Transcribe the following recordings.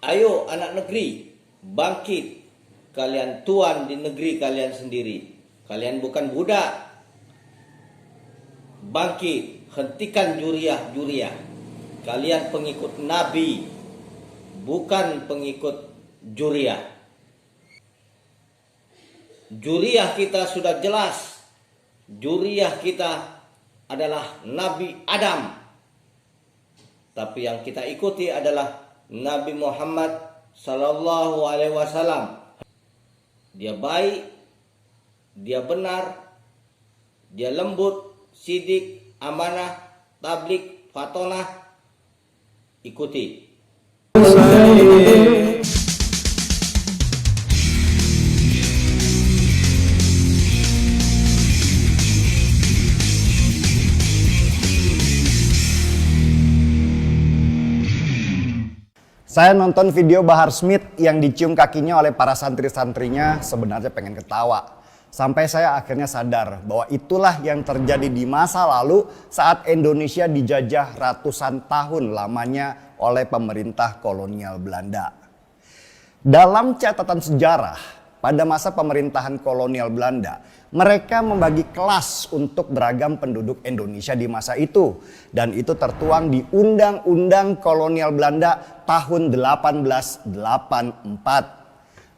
Ayo anak negeri, bangkit. Kalian tuan di negeri kalian sendiri. Kalian bukan budak. Bangkit, hentikan juriah-juriah. Kalian pengikut Nabi, bukan pengikut juriah. Juriah kita sudah jelas. Juriah kita adalah Nabi Adam. Tapi yang kita ikuti adalah Nabi Muhammad Sallallahu Alaihi Wasallam. Dia baik, dia benar, dia lembut, sidik, amanah, tablik, fatonah. Ikuti. Saya nonton video Bahar Smith yang dicium kakinya oleh para santri-santrinya, sebenarnya pengen ketawa. Sampai saya akhirnya sadar bahwa itulah yang terjadi di masa lalu saat Indonesia dijajah ratusan tahun lamanya oleh pemerintah kolonial Belanda. Dalam catatan sejarah, pada masa pemerintahan kolonial Belanda, mereka membagi kelas untuk beragam penduduk Indonesia di masa itu. Dan itu tertuang di Undang-Undang Kolonial Belanda tahun 1884.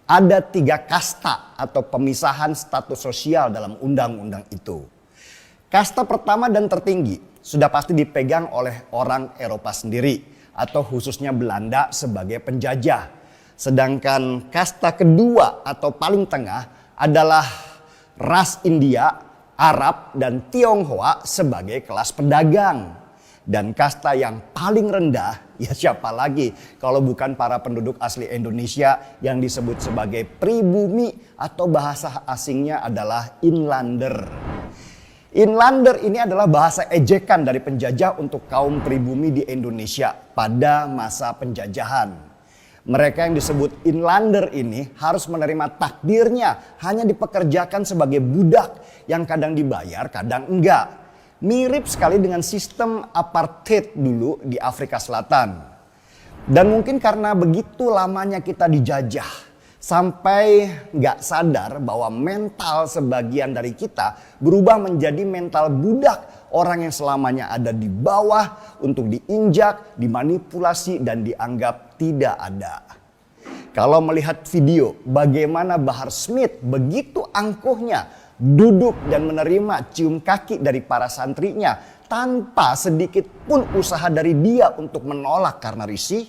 Ada 3 kasta atau pemisahan status sosial dalam undang-undang itu. Kasta pertama dan tertinggi sudah pasti dipegang oleh orang Eropa sendiri atau khususnya Belanda sebagai penjajah. Sedangkan kasta kedua atau paling tengah adalah ras India, Arab, dan Tionghoa sebagai kelas pedagang. Dan kasta yang paling rendah, ya siapa lagi kalau bukan para penduduk asli Indonesia yang disebut sebagai pribumi atau bahasa asingnya adalah inlander. Inlander ini adalah bahasa ejekan dari penjajah untuk kaum pribumi di Indonesia pada masa penjajahan. Mereka yang disebut inlander ini harus menerima takdirnya hanya dipekerjakan sebagai budak yang kadang dibayar, kadang enggak. Mirip sekali dengan sistem apartheid dulu di Afrika Selatan. Dan mungkin karena begitu lamanya kita dijajah, sampai nggak sadar bahwa mental sebagian dari kita berubah menjadi mental budak. Orang yang selamanya ada di bawah untuk diinjak, dimanipulasi, dan dianggap tidak ada. Kalau melihat video bagaimana Bahar Smith begitu angkuhnya duduk dan menerima cium kaki dari para santrinya tanpa sedikit pun usaha dari dia untuk menolak karena risih,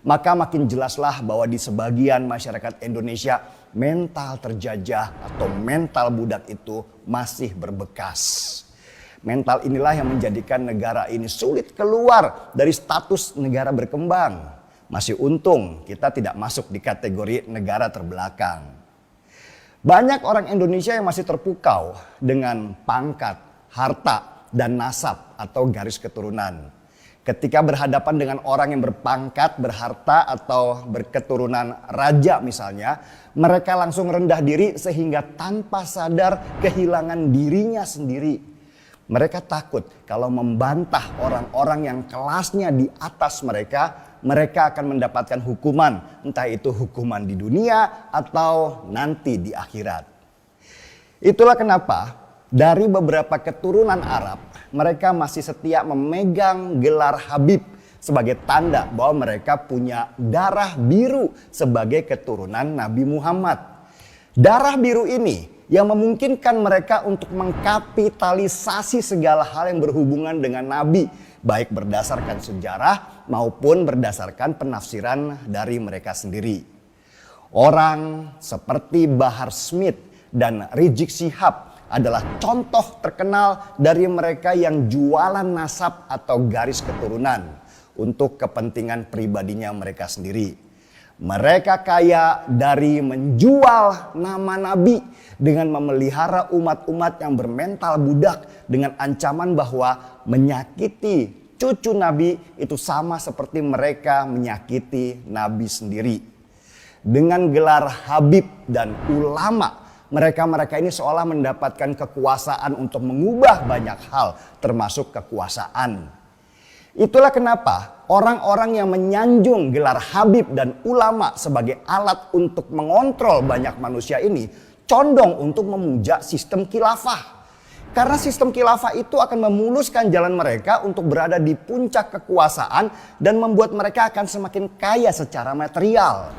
maka makin jelaslah bahwa di sebagian masyarakat Indonesia mental terjajah atau mental budak itu masih berbekas. Mental inilah yang menjadikan negara ini sulit keluar dari status negara berkembang. Masih untung kita tidak masuk di kategori negara terbelakang. Banyak orang Indonesia yang masih terpukau dengan pangkat, harta, dan nasab atau garis keturunan. Ketika berhadapan dengan orang yang berpangkat, berharta, atau berketurunan raja misalnya, mereka langsung rendah diri sehingga tanpa sadar kehilangan dirinya sendiri. Mereka takut kalau membantah orang-orang yang kelasnya di atas mereka, mereka akan mendapatkan hukuman. Entah itu hukuman di dunia atau nanti di akhirat. Itulah kenapa dari beberapa keturunan Arab, mereka masih setia memegang gelar Habib sebagai tanda bahwa mereka punya darah biru sebagai keturunan Nabi Muhammad. Darah biru ini yang memungkinkan mereka untuk mengkapitalisasi segala hal yang berhubungan dengan Nabi, baik berdasarkan sejarah maupun berdasarkan penafsiran dari mereka sendiri. Orang seperti Bahar Smith dan Rizik Syihab adalah contoh terkenal dari mereka yang jualan nasab atau garis keturunan untuk kepentingan pribadinya mereka sendiri. Mereka kaya dari menjual nama Nabi dengan memelihara umat-umat yang bermental budak dengan ancaman bahwa menyakiti cucu Nabi itu sama seperti mereka menyakiti Nabi sendiri. Dengan gelar Habib dan ulama, mereka ini seolah mendapatkan kekuasaan untuk mengubah banyak hal termasuk kekuasaan. Itulah kenapa orang-orang yang menyanjung gelar Habib dan ulama sebagai alat untuk mengontrol banyak manusia ini condong untuk memuja sistem khilafah. Karena sistem khilafah itu akan memuluskan jalan mereka untuk berada di puncak kekuasaan dan membuat mereka akan semakin kaya secara material.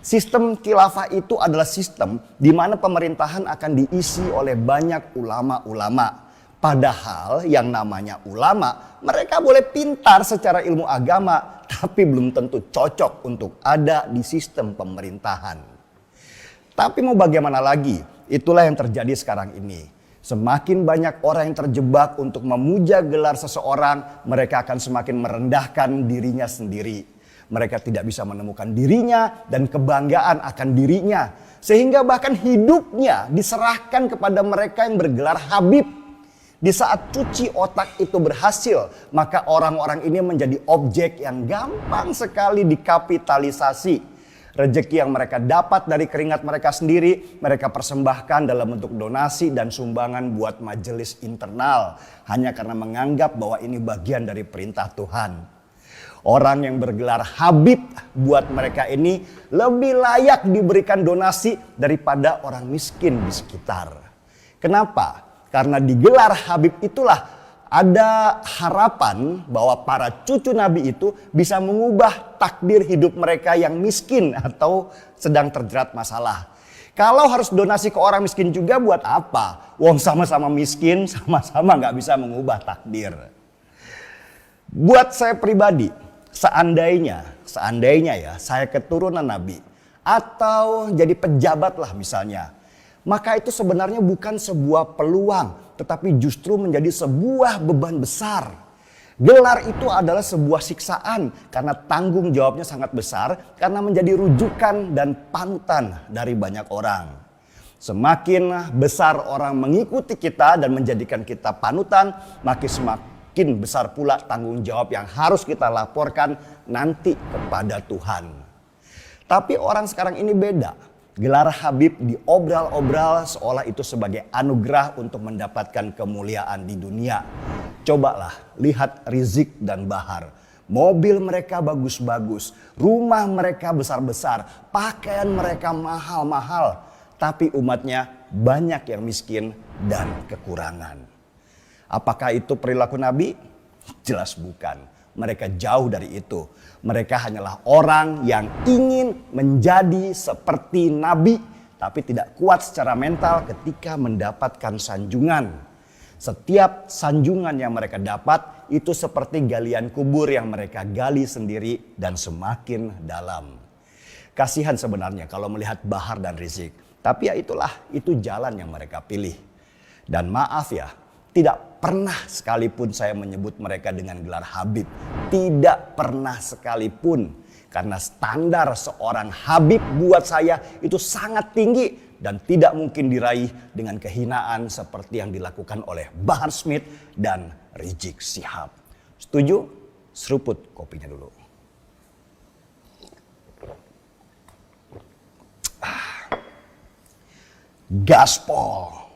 Sistem khilafah itu adalah sistem di mana pemerintahan akan diisi oleh banyak ulama-ulama. Padahal yang namanya ulama, mereka boleh pintar secara ilmu agama, tapi belum tentu cocok untuk ada di sistem pemerintahan. Tapi mau bagaimana lagi? Itulah yang terjadi sekarang ini. Semakin banyak orang yang terjebak untuk memuja gelar seseorang, mereka akan semakin merendahkan dirinya sendiri. Mereka tidak bisa menemukan dirinya dan kebanggaan akan dirinya. Sehingga bahkan hidupnya diserahkan kepada mereka yang bergelar Habib. Di saat cuci otak itu berhasil, maka orang-orang ini menjadi objek yang gampang sekali dikapitalisasi. Rezeki yang mereka dapat dari keringat mereka sendiri, mereka persembahkan dalam bentuk donasi dan sumbangan buat majelis internal. Hanya karena menganggap bahwa ini bagian dari perintah Tuhan. Orang yang bergelar Habib buat mereka ini lebih layak diberikan donasi daripada orang miskin di sekitar. Kenapa? Karena di gelar Habib itulah ada harapan bahwa para cucu Nabi itu bisa mengubah takdir hidup mereka yang miskin atau sedang terjerat masalah. Kalau harus donasi ke orang miskin juga buat apa? Wong sama-sama miskin, sama-sama gak bisa mengubah takdir. Buat saya pribadi, seandainya ya saya keturunan Nabi atau jadi pejabat lah misalnya, maka itu sebenarnya bukan sebuah peluang, tetapi justru menjadi sebuah beban besar. Gelar itu adalah sebuah siksaan karena tanggung jawabnya sangat besar, karena menjadi rujukan dan panutan dari banyak orang. Semakin besar orang mengikuti kita dan menjadikan kita panutan, makin semakin besar pula tanggung jawab yang harus kita laporkan nanti kepada Tuhan. Tapi orang sekarang ini beda. Gelar Habib diobral-obral seolah itu sebagai anugerah untuk mendapatkan kemuliaan di dunia. Cobalah lihat Rizik dan Bahar. Mobil mereka bagus-bagus, rumah mereka besar-besar, pakaian mereka mahal-mahal. Tapi umatnya banyak yang miskin dan kekurangan. Apakah itu perilaku Nabi? Jelas bukan. Mereka jauh dari itu. Mereka hanyalah orang yang ingin menjadi seperti Nabi, tapi tidak kuat secara mental ketika mendapatkan sanjungan. Setiap sanjungan yang mereka dapat itu seperti galian kubur yang mereka gali sendiri dan semakin dalam. Kasihan sebenarnya kalau melihat Bahar dan Rizik. Tapi ya itulah, itu jalan yang mereka pilih. Dan maaf ya, tidak pernah sekalipun saya menyebut mereka dengan gelar Habib. Tidak pernah sekalipun. Karena standar seorang Habib buat saya itu sangat tinggi. Dan tidak mungkin diraih dengan kehinaan seperti yang dilakukan oleh Bahar Smith dan Rizik Syihab. Setuju? Seruput kopinya dulu. Gaspol.